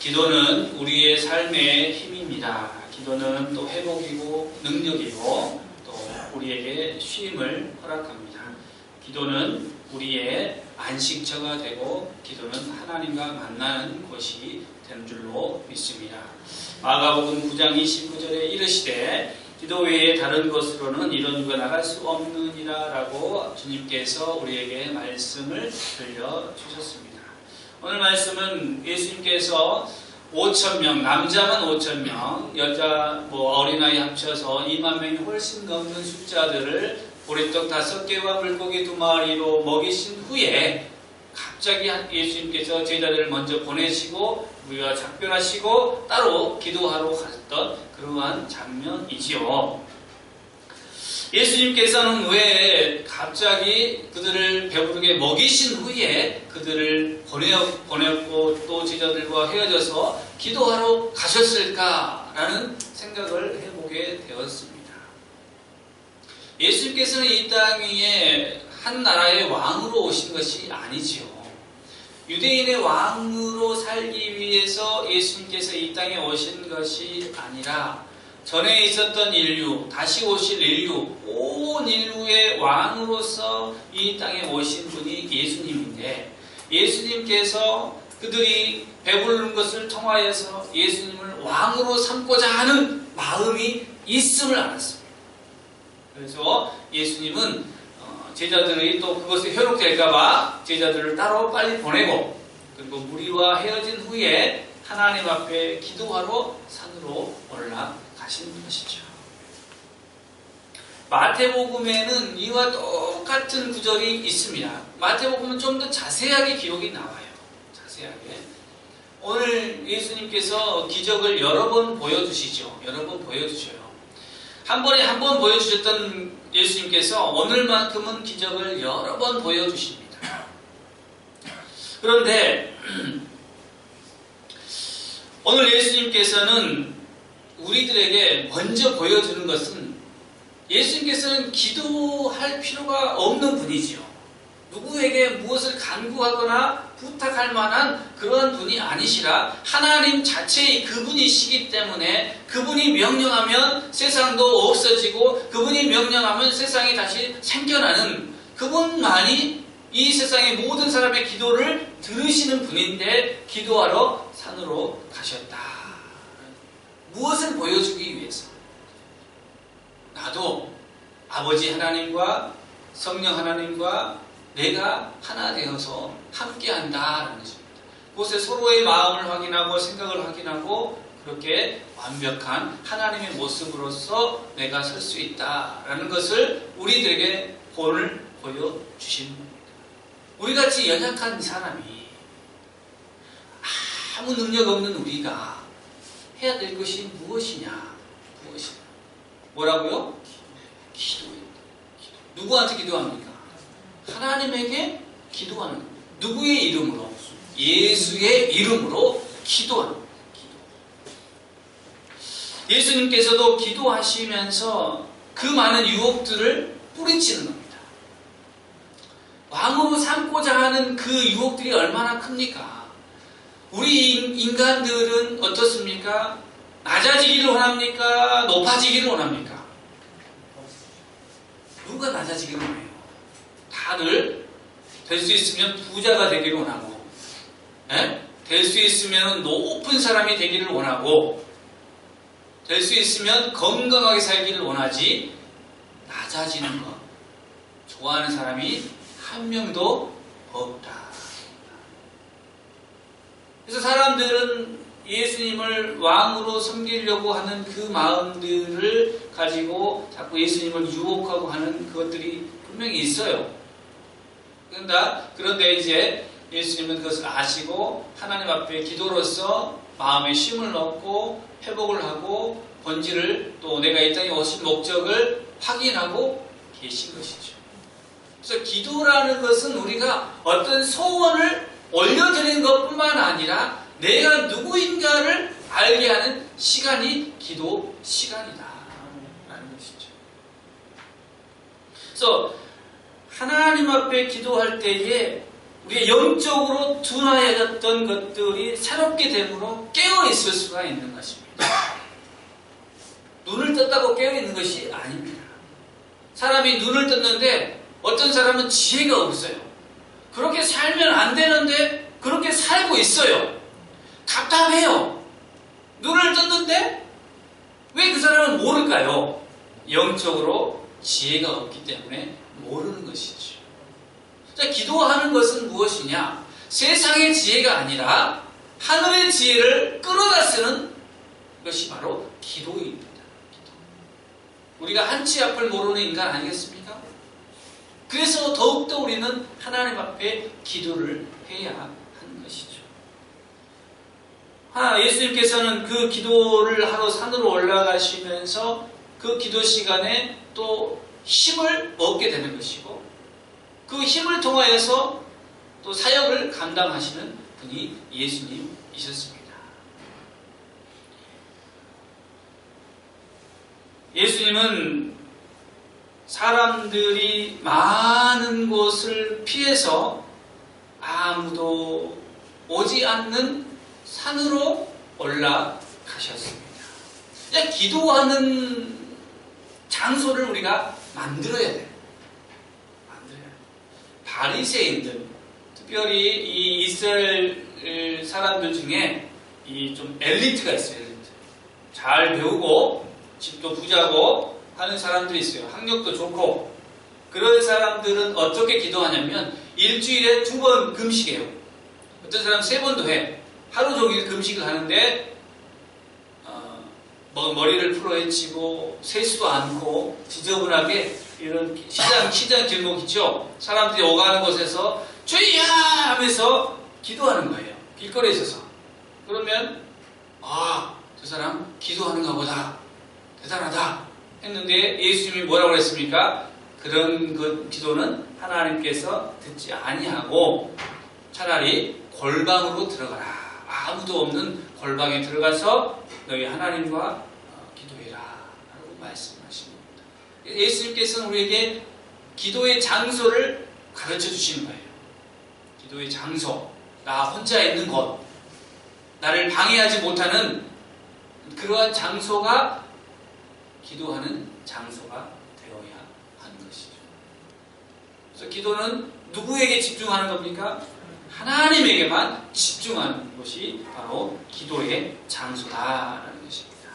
기도는 우리의 삶의 힘입니다. 기도는 또 회복이고 능력이고 또 우리에게 쉼을 허락합니다. 기도는 우리의 안식처가 되고 기도는 하나님과 만나는 곳이 되는 줄로 믿습니다. 마가복음 9장 29절에 이르시되 기도 외에 다른 것으로는 이루어져 나갈 수 없느니라 라고 주님께서 우리에게 말씀을 들려주셨습니다. 오늘 말씀은 예수님께서 5,000명, 남자만 5,000명, 여자 어린아이 합쳐서 2만 명이 훨씬 넘는 숫자들을 보리떡 5개와 물고기 2마리로 먹이신 후에 갑자기 예수님께서 제자들을 먼저 보내시고 우리와 작별하시고 따로 기도하러 갔던 그러한 장면이지요. 예수님께서는 왜 갑자기 그들을 배부르게 먹이신 후에 그들을 보냈고 또 제자들과 헤어져서 기도하러 가셨을까라는 생각을 해보게 되었습니다. 예수님께서는 이 땅 위에 한 나라의 왕으로 오신 것이 아니지요. 유대인의 왕으로 살기 위해서 예수님께서 이 땅에 오신 것이 아니라 전에 있었던 인류, 다시 오실 인류, 온 인류의 왕으로서 이 땅에 오신 분이 예수님인데 예수님께서 그들이 배부른 것을 통하여서 예수님을 왕으로 삼고자 하는 마음이 있음을 알았습니다. 그래서 예수님은 제자들이 또 그것에 현혹될까봐 제자들을 따로 빨리 보내고 그리고 무리와 헤어진 후에 하나님 앞에 기도하러 산으로 올라가신 것이죠. 마태복음에는 이와 똑같은 구절이 있습니다. 마태복음은 좀 더 자세하게 기록이 나와요. 자세하게. 오늘 예수님께서 기적을 여러 번 보여주시죠. 여러 번 보여주셔요. 한 번에 한 번 보여주셨던 예수님께서 오늘만큼은 기적을 여러 번 보여주십니다. 그런데 오늘 예수님께서는 우리들에게 먼저 보여주는 것은 예수님께서는 기도할 필요가 없는 분이지요. 누구에게 무엇을 간구하거나 부탁할 만한 그런 분이 아니시라 하나님 자체의 그분이시기 때문에 그분이 명령하면 세상도 없어지고 그분이 명령하면 세상이 다시 생겨나는 그분만이 이 세상의 모든 사람의 기도를 들으시는 분인데 기도하러 산으로 가셨다. 무엇을 보여주기 위해서? 나도 아버지 하나님과 성령 하나님과 내가 하나 되어서 함께한다라는 것입니다. 그곳에 서로의 마음을 확인하고 생각을 확인하고 그렇게 완벽한 하나님의 모습으로서 내가 설 수 있다라는 것을 우리들에게 본을 보여주신 겁니다. 우리같이 연약한 사람이 아무 능력 없는 우리가 해야 될 것이 무엇이냐? 뭐라고요? 기도입니다. 누구한테 기도합니까? 하나님에게 기도하는 겁니다. 누구의 이름으로? 예수의 이름으로 기도하는 겁니다. 예수님께서도 기도하시면서 그 많은 유혹들을 뿌리치는 겁니다. 왕으로 삼고자 하는 그 유혹들이 얼마나 큽니까? 우리 인간들은 어떻습니까? 낮아지기를 원합니까? 높아지기를 원합니까? 누가 낮아지기를 원해요? 다들 될 수 있으면 부자가 되기를 원하고 될 수 있으면 높은 사람이 되기를 원하고 될 수 있으면 건강하게 살기를 원하지 낮아지는 것 좋아하는 사람이 한 명도 없다. 그래서 사람들은 예수님을 왕으로 섬기려고 하는 그 마음들을 가지고 자꾸 예수님을 유혹하고 하는 그것들이 분명히 있어요. 그런데 이제 예수님은 그것을 아시고 하나님 앞에 기도로서 마음에 쉼을 얻고 회복을 하고 본질을 또 내가 이 땅에 오신 목적을 확인하고 계신 것이죠. 그래서 기도라는 것은 우리가 어떤 소원을 올려드리는 것뿐만 아니라 내가 누구인가를 알게 하는 시간이 기도 시간이다 라는 것이죠. 그래서 하나님 앞에 기도할 때에 우리가 영적으로 둔화해졌던 것들이 새롭게 됨으로 깨어있을 수가 있는 것입니다. 눈을 떴다고 깨어있는 것이 아닙니다. 사람이 눈을 떴는데 어떤 사람은 지혜가 없어요. 그렇게 살면 안 되는데 그렇게 살고 있어요. 답답해요. 눈을 떴는데 왜 그 사람은 모를까요? 영적으로 지혜가 없기 때문에 모르는 것이죠. 자, 기도하는 것은 무엇이냐? 세상의 지혜가 아니라 하늘의 지혜를 끌어다 쓰는 것이 바로 기도입니다. 우리가 한치 앞을 모르는 인간 아니겠습니까? 그래서 더욱더 우리는 하나님 앞에 기도를 해야 하는 것이죠. 예수님께서는 그 기도를 하러 산으로 올라가시면서 그 기도 시간에 또 힘을 얻게 되는 것이고 그 힘을 통하여서 또 사역을 감당하시는 분이 예수님이셨습니다. 예수님은 사람들이 많은 곳을 피해서 아무도 오지 않는 산으로 올라가셨습니다. 기도하는 장소를 우리가 만들어야 돼요. 바리새인들, 특별히 이 이스라엘 사람들 중에 이 좀 엘리트가 있어요. 엘리트. 잘 배우고 집도 부자고 하는 사람들이 있어요. 학력도 좋고. 그런 사람들은 어떻게 기도하냐면 일주일에 2번 금식해요. 어떤 사람은 3번도 해. 하루 종일 금식을 하는데 머리를 풀어헤치고 세수도 않고 지저분하게 이런 시장 길목 있죠? 사람들이 오가는 곳에서 주여 하면서 기도하는 거예요. 길거리에 있어서. 그러면 저 사람 기도하는가 보다. 대단하다 했는데 예수님이 뭐라고 그랬습니까? 그런 그 기도는 하나님께서 듣지 아니하고 차라리 골방으로 들어가라. 아무도 없는 골방에 들어가서 너희 하나님과 기도해라 라고 말씀하신 겁니다. 예수님께서는 우리에게 기도의 장소를 가르쳐 주시는 거예요. 기도의 장소, 나 혼자 있는 곳, 나를 방해하지 못하는 그러한 장소가 기도하는 장소가 되어야 하는 것이죠. 그래서 기도는 누구에게 집중하는 겁니까? 하나님에게만 집중하는 것이 바로 기도의 장소다라는 것입니다.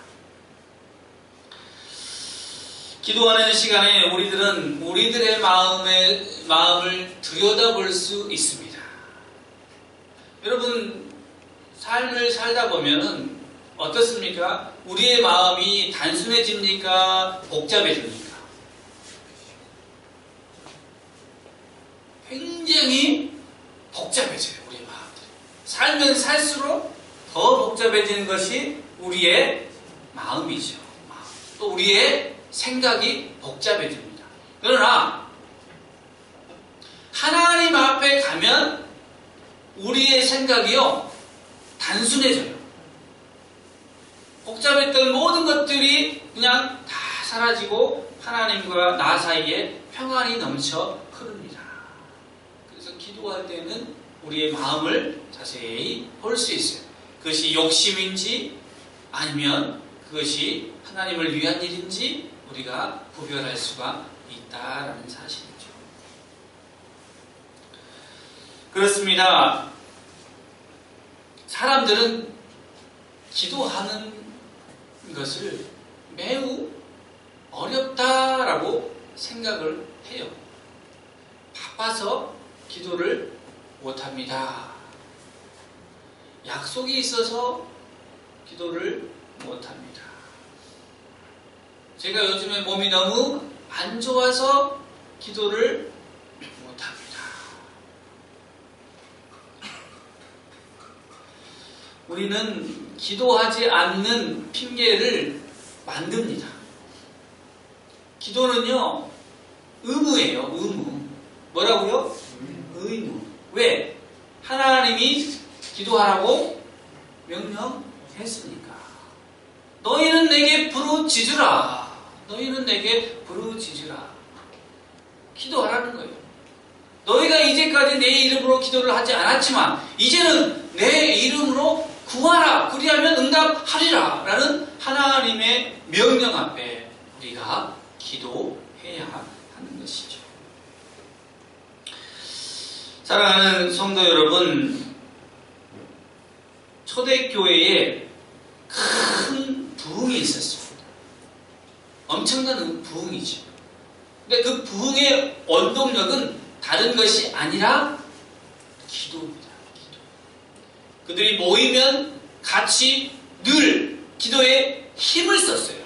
기도하는 시간에 우리들은 우리들의 마음을 들여다볼 수 있습니다. 여러분, 삶을 살다 보면은 어떻습니까? 우리의 마음이 단순해집니까? 복잡해집니까? 굉장히 복잡해져요, 우리의 마음들이. 살면 살수록 더 복잡해지는 것이 우리의 마음이죠. 또 우리의 생각이 복잡해집니다. 그러나 하나님 앞에 가면 우리의 생각이요 단순해져요. 복잡했던 모든 것들이 그냥 다 사라지고 하나님과 나 사이에 평안이 넘쳐 흐릅니다. 그래서 기도할 때는 우리의 마음을 자세히 볼 수 있어요. 그것이 욕심인지 아니면 그것이 하나님을 위한 일인지 우리가 구별할 수가 있다라는 사실이죠. 그렇습니다. 사람들은 기도하는 것을 매우 어렵다라고 생각을 해요. 바빠서 기도를 못합니다. 약속이 있어서 기도를 못합니다. 제가 요즘에 몸이 너무 안 좋아서 기도를 못합니다. 우리는 기도하지 않는 핑계를 만듭니다. 기도는요, 의무예요, 의무. 뭐라고요? 의무. 왜? 하나님이 기도하라고 명령했으니까. 너희는 내게 부르짖으라. 너희는 내게 부르짖으라. 기도하라는 거예요. 너희가 이제까지 내 이름으로 기도를 하지 않았지만 이제는 내 이름으로 구하라. 그리하면 응답하리라. 라는 하나님의 명령 앞에 우리가 기도해야 하는 것이죠. 사랑하는 성도 여러분, 초대교회에 큰 부흥이 있었습니다. 엄청난 부흥이죠. 근데 그 부흥의 원동력은 다른 것이 아니라 기도입니다. 기도. 그들이 모이면 같이 늘 기도에 힘을 썼어요.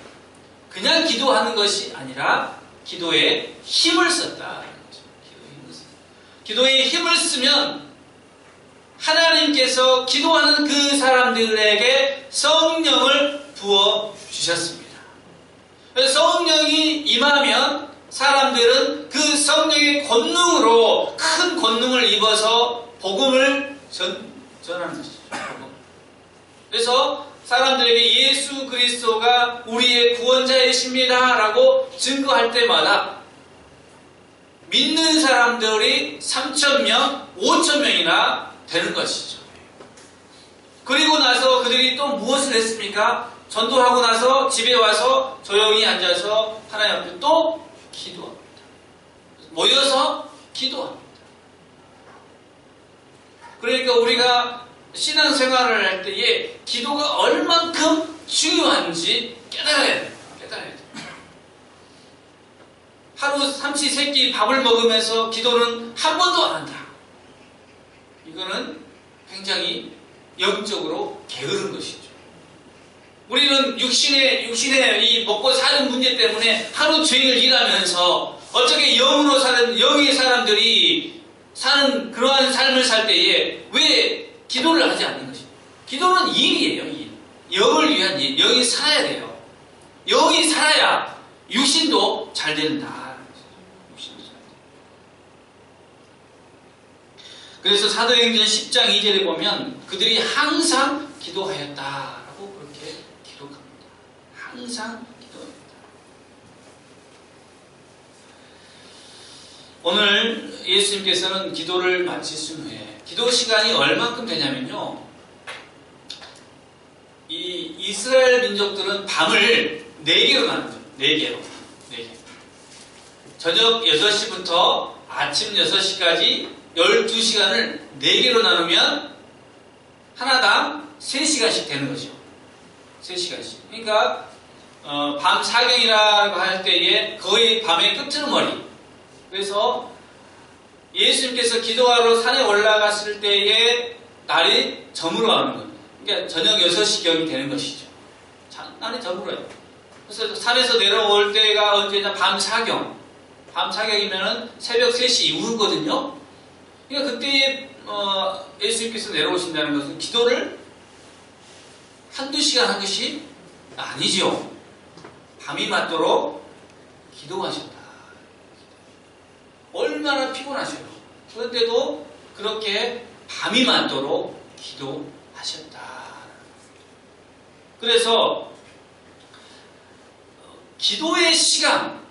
그냥 기도하는 것이 아니라 기도에 힘을 썼다. 기도에 힘을 쓰면 하나님께서 기도하는 그 사람들에게 성령을 부어 주셨습니다. 성령이 임하면 사람들은 그 성령의 권능으로 큰 권능을 입어서 복음을 전하는 것이죠. 그래서 사람들에게 예수 그리스도가 우리의 구원자이십니다 라고 증거할 때마다 믿는 사람들이 3,000명, 5,000명이나 되는 것이죠. 그리고 나서 그들이 또 무엇을 했습니까? 전도하고 나서 집에 와서 조용히 앉아서 하나님 앞에 또 기도합니다. 모여서 기도합니다. 그러니까 우리가 신앙생활을 할 때에 기도가 얼만큼 중요한지 깨달아야 돼요. 깨달아야 돼요. 하루 삼시 세끼 밥을 먹으면서 기도는 한 번도 안 한다. 이거는 굉장히 영적으로 게으른 것이죠. 우리는 육신의 이 먹고 사는 문제 때문에 하루 종일 일하면서 어떻게 영으로 사는 영의 사람들이 사는 그러한 삶을 살 때에 왜 기도를 하지 않는 것입니까? 기도는 일이에요. 일. 영을 위한 일. 영이 살아야 돼요. 영이 살아야 육신도 잘 된다. 그래서 사도행전 10장 2절에 보면 그들이 항상 기도하였다라고 그렇게 기록합니다. 항상 기도합니다. 오늘 예수님께서는 기도를 마치신 후에 기도 시간이 얼만큼 되냐면요. 이 이스라엘 민족들은 밤을 4개로 나누죠. 4개로. 4개. 저녁 6시부터 아침 6시까지 12시간을 4개로 나누면 하나당 3시간씩 되는 거죠. 3시간씩. 그러니까 밤 사경이라고 할 때에 거의 밤의 끄트머리. 그래서 예수님께서 기도하러 산에 올라갔을 때에 날이 저물어가는 겁니다. 그러니까 저녁 6시경이 되는 것이죠. 날이 저물어요. 그래서 산에서 내려올 때가 언제냐? 밤 사경. 밤 사경이면은 새벽 3시 이후거든요. 그러니까 그때 예수님께서 내려오신다는 것은 기도를 한두 시간 한 것이 아니죠. 밤이 맞도록 기도하셨다. 얼마나 피곤하셔요. 그런데도 그렇게 밤이 맞도록 기도하셨다. 그래서 기도의 시간,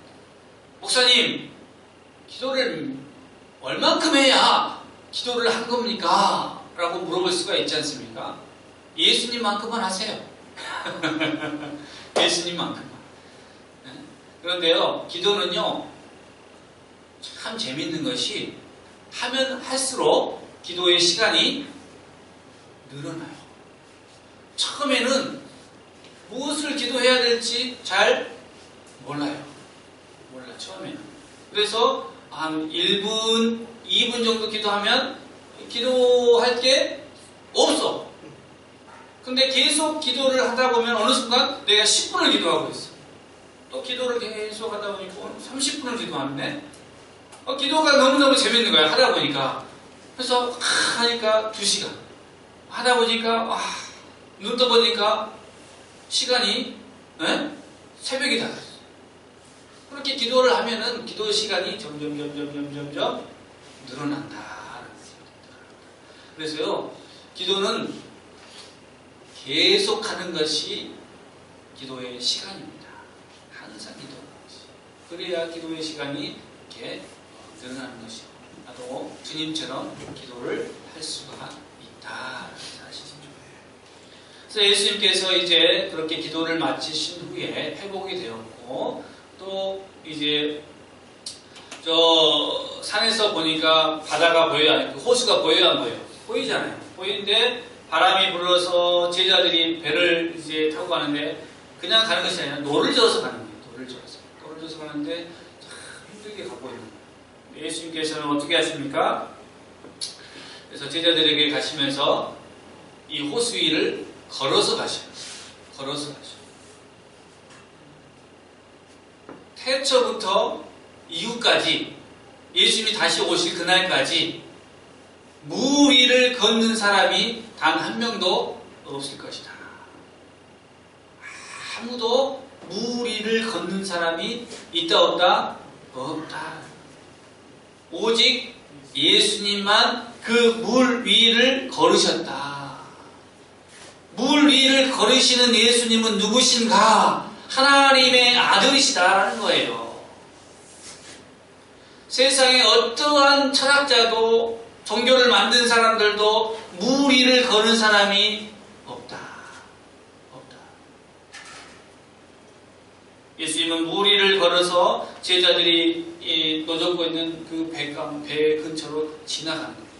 목사님 기도를 얼만큼 해야 기도를 한 겁니까? 라고 물어볼 수가 있지 않습니까? 예수님만큼만 하세요. 예수님만큼만. 그런데요, 기도는요, 참 재밌는 것이 하면 할수록 기도의 시간이 늘어나요. 처음에는 무엇을 기도해야 될지 잘 몰라요. 처음에는. 그래서 한 1분, 2분 정도 기도하면 기도할 게 없어. 근데 계속 기도를 하다 보면 어느 순간 내가 10분을 기도하고 있어. 또 기도를 계속 하다 보니까 30분을 기도하는데 기도가 너무너무 재밌는 거야. 하다 보니까. 그래서 하니까 2시간. 하다 보니까 눈 떠보니까 시간이 새벽이 다 됐어. 그렇게 기도를 하면은 기도 시간이 점점 늘어난다. 그래서요, 기도는 계속하는 것이 기도의 시간입니다. 항상 기도하는 것이. 그래야 기도의 시간이 이렇게 늘어나는 것이고. 나도 주님처럼 기도를 할 수가 있다. 그래서 예수님께서 이제 그렇게 기도를 마치신 후에 회복이 되었고, 또 이제 저 산에서 보니까 바다가 보여야, 호수가 보여야 안 보여요? 보이잖아요. 보이는데 바람이 불어서 제자들이 배를 이제 타고 가는데 그냥 가는 것이 아니라 노를 저어서 가는 거예요. 노를 저어서 가는데 참 힘들게 가고 있는 거예요. 예수님께서는 어떻게 하십니까? 그래서 제자들에게 가시면서 이 호수 위를 걸어서 가셔요. 태초부터 이후까지 예수님이 다시 오실 그날까지 물 위를 걷는 사람이 단 한 명도 없을 것이다. 아무도 물 위를 걷는 사람이 있다 없다? 없다. 오직 예수님만 그 물 위를 걸으셨다. 물 위를 걸으시는 예수님은 누구신가? 하나님의 아들이시다라는 거예요. 세상에 어떠한 철학자도 종교를 만든 사람들도 물 위를 거는 사람이 없다. 예수님은 물 위를 걸어서 제자들이 노젓고 있는 그 배 근처로 지나가는 겁니다.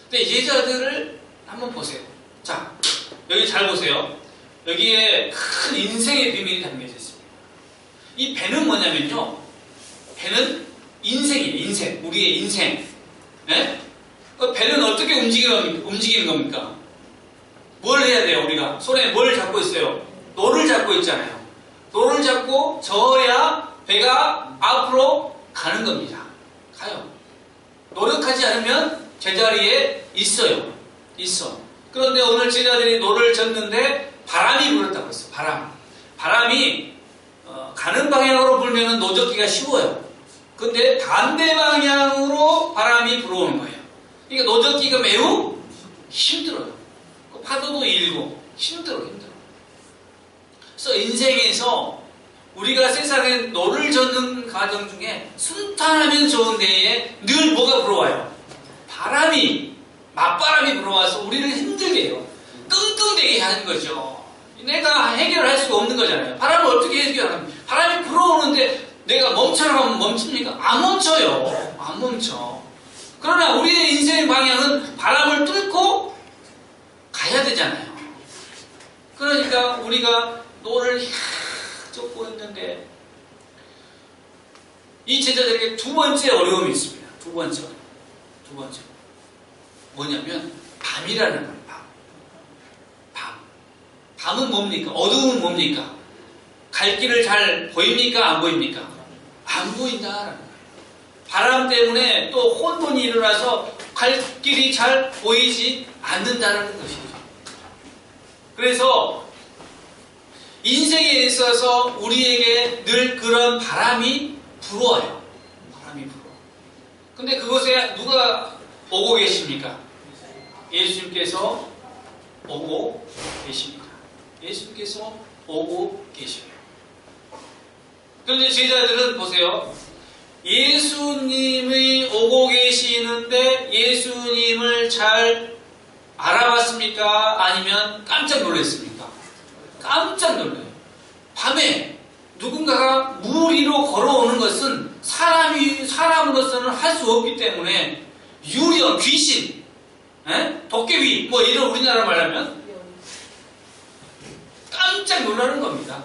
근데 제자들을 한번 보세요. 자, 여기 잘 보세요. 여기에 큰 인생의 비밀이 담겨져 있습니다. 이 배는 뭐냐면요. 배는 인생이에요. 인생. 우리의 인생. 네? 배는 어떻게 움직이는 겁니까? 뭘 해야 돼요, 우리가? 손에 뭘 잡고 있어요? 노를 잡고 있잖아요. 노를 잡고 저어야 배가 앞으로 가는 겁니다. 가요. 노력하지 않으면 제자리에 있어요. 그런데 오늘 제자들이 노를 젓는데 바람이 불었다고 했어요. 바람이 가는 방향으로 불면 노젓기가 쉬워요. 근데 반대 방향으로 바람이 불어오는 거예요. 그러니까 노젓기가 매우 힘들어요. 파도도 일고 힘들어. 그래서 인생에서 우리가 세상에 노를 젓는 과정 중에 순탄하면 좋은 데에 늘 뭐가 불어와요? 맞바람이 불어와서 우리를 힘들게 해요. 끙끙대게 하는 거죠. 내가 해결할 수가 없는 거잖아요. 바람을 어떻게 해결합니까? 바람이 불어오는데 내가 멈춰라고 하면 멈춥니까? 안 멈춰요. 안 멈춰. 그러나 우리의 인생의 방향은 바람을 뚫고 가야 되잖아요. 그러니까 우리가 노를 쫓고 있는데 이 제자들에게 두 번째 어려움이 있습니다. 두 번째. 뭐냐면 밤이라는 거예요. 밤은 뭡니까? 어두움은 뭡니까? 갈 길을 잘 보입니까? 안 보입니까? 안 보인다라는 거예요. 바람 때문에 또 혼돈이 일어나서 갈 길이 잘 보이지 않는다는 것이죠. 그래서 인생에 있어서 우리에게 늘 그런 바람이 불어와요. 근데 그곳에 누가 오고 계십니까? 예수님께서 오고 계십니다. 그런데 제자들은 보세요. 예수님이 오고 계시는데 예수님을 잘 알아봤습니까? 아니면 깜짝 놀랐습니까? 깜짝 놀라요. 밤에 누군가가 물 위로 걸어오는 것은 사람으로서는 할 수 없기 때문에 유령, 귀신, 도깨비, 뭐 이런 우리나라 말하면 깜짝 놀라는 겁니다.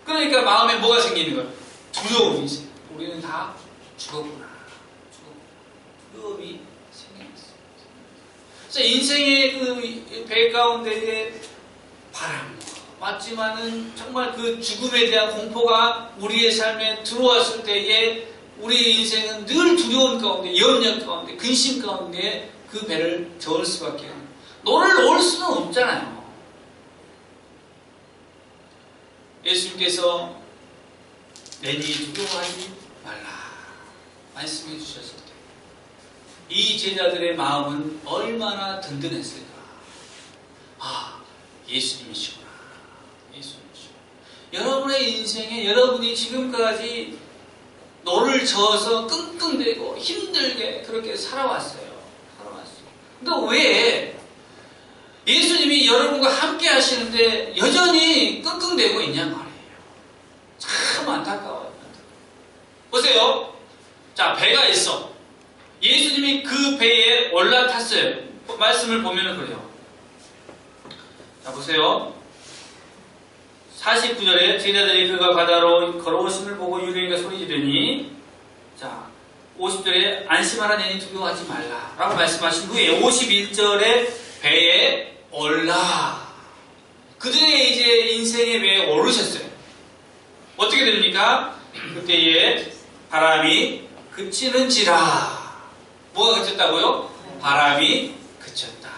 그러니까 마음에 뭐가 생기는 거예요? 두려움이 있어요. 우리는 다 죽었구나. 두려움이 생겼어요. 그래서 인생의 그 배 가운데에 바람 맞지만은 정말 그 죽음에 대한 공포가 우리의 삶에 들어왔을 때에 우리의 인생은 늘 두려움 가운데, 염려 가운데, 근심 가운데 그 배를 저을 수밖에 없는. 노를 놓을 수는 없잖아요. 예수님께서 내니 두려워하지 말라 말씀해 주셨을 때 이 제자들의 마음은 얼마나 든든했을까. 예수님이시구나. 여러분의 인생에 여러분이 지금까지 노를 저어서 끙끙대고 힘들게 그렇게 살아왔어요. 근데 왜 예수님이 여러분과 함께 하시는데 여전히 끙끙대고 있냐 말이에요. 참 안타까워요. 보세요. 자, 배가 있어. 예수님이 그 배에 올라탔어요. 말씀을 보면 그래요. 자, 보세요. 49절에 제자들이 그가 바다로 걸어오심을 보고 유대인과 소리지르니, 자, 50절에 안심하라 내니 두려워하지 말라 라고 말씀하신 후에 51절에 배에 올라. 그들의 이제 인생의 배에 오르셨어요. 어떻게 됩니까? 그때에 바람이 그치는지라. 뭐가 그쳤다고요? 바람이 그쳤다.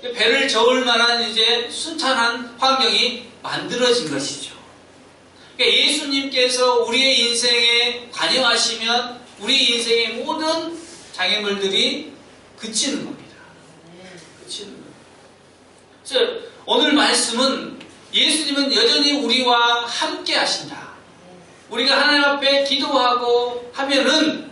배를 저을 만한 이제 순탄한 환경이 만들어진 것이죠. 그러니까 예수님께서 우리의 인생에 관여하시면 우리 인생의 모든 장애물들이 그치는 겁니다. 그치는 겁니다. 그래서 오늘 말씀은 예수님은 여전히 우리와 함께 하신다. 우리가 하나님 앞에 기도하고 하면은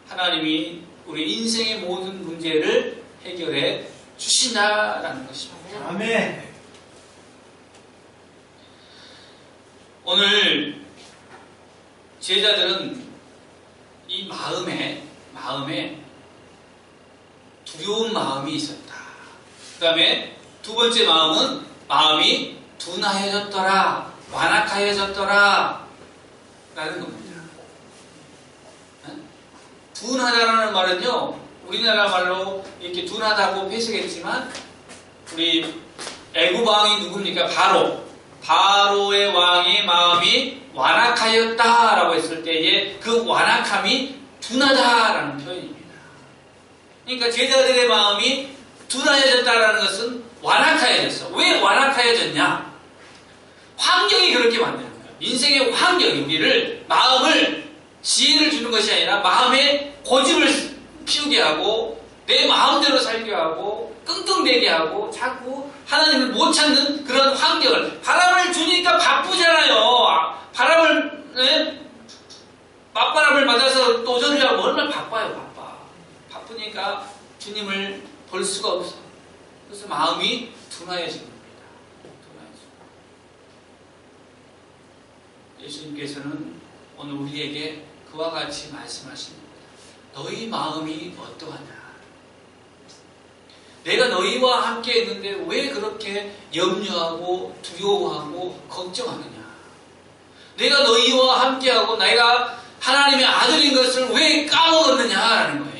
하나님이 우리 인생의 모든 문제를 해결해 주신다라는 것입니다. 아멘. 오늘 제자들은 이 마음에 두려운 마음이 있었다. 그 다음에 두 번째 마음은 마음이 둔하여졌더라, 완악하여졌더라 라는 겁니다. 둔하다라는 말은요, 우리나라 말로 이렇게 둔하다고 해석했지만 우리 애굽 왕이 누굽니까? 바로의 왕의 마음이 완악하였다라고 했을 때에 그 완악함이 둔하다라는 표현입니다. 그러니까 제자들의 마음이 둔하여졌다라는 것은 완악하여졌어. 왜 완악하여졌냐? 환경이 그렇게 만드는 거예요. 인생의 환경이 우리를, 마음을, 지혜를 주는 것이 아니라 마음에 고집을 피우게 하고 내 마음대로 살게 하고 끙끙대게 하고 자꾸 하나님을 못 찾는 그런 환경을, 바람을 주니까 바쁘잖아요. 맞바람을 맞아서 도전을 하면 얼마나 바빠요. 바쁘니까 주님을 볼 수가 없어. 그래서 마음이 둔하여지는 겁니다. 예수님께서는 오늘 우리에게 그와 같이 말씀하시는 겁니다. 너희 마음이 어떠하냐? 내가 너희와 함께 있는데 왜 그렇게 염려하고 두려워하고 걱정하느냐? 내가 너희와 함께하고 내가 하나님의 아들인 것을 왜 까먹었느냐라는 거예요.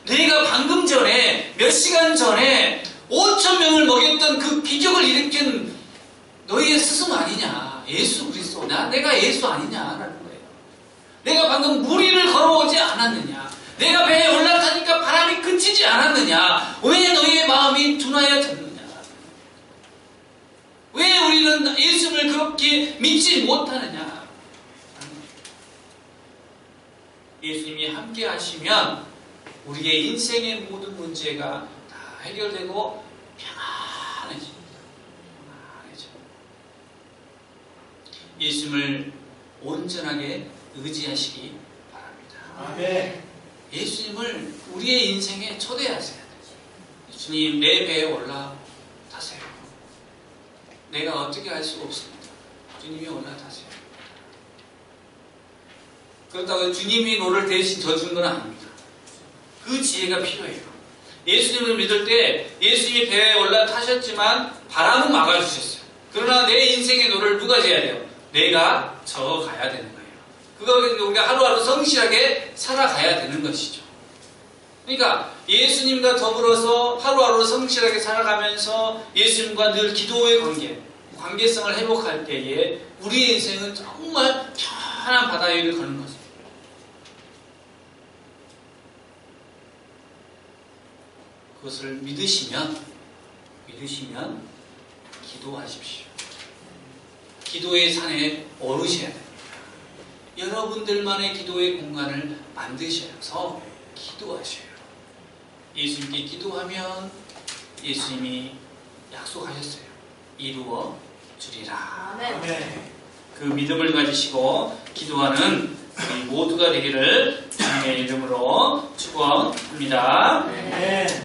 내가 방금 전에, 몇 시간 전에 5,000명을 먹였던 그 기적을 일으킨 너희의 스승 아니냐? 예수 그리스도. 내가 예수 아니냐라는 거예요. 내가 방금 무리를 걸어오지 않았느냐? 내가 배에 올라타니까 바람이 그치지 않았느냐? 왜 너희의 마음이 둔하여졌느냐? 왜 우리는 예수를 그렇게 믿지 못하느냐? 예수님이 함께 하시면 우리의 인생의 모든 문제가 다 해결되고 평안해집니다. 예수님을 온전하게 의지하시기 바랍니다. 아멘. 예수님을 우리의 인생에 초대하세요. 주님, 내 배에 올라타세요. 내가 어떻게 할 수 없습니다. 주님이 올라타세요. 그렇다고 주님이 너를 대신 져준 건 아닙니다. 그 지혜가 필요해요. 예수님을 믿을 때 예수님이 배에 올라타셨지만 바람은 막아주셨어요. 그러나 내 인생의 노를 누가 져야 돼요? 내가 저어가야 되는 거예요. 그거 우리가 하루하루 성실하게 살아가야 되는 것이죠. 그러니까 예수님과 더불어서 하루하루 성실하게 살아가면서 예수님과 늘 기도의 관계성을 회복할 때에 우리의 인생은 정말 편한 바다 위를 걷는 것입니다. 그것을 믿으시면 기도하십시오. 기도의 산에 오르셔야 됩니다. 여러분들만의 기도의 공간을 만드셔서 기도하셔요. 예수님께 기도하면 예수님이 약속하셨어요. 이루어 주리라. 아멘. 그 믿음을 가지시고 기도하는 우리 모두가 되기를 주님의 이름으로 축원합니다. 네.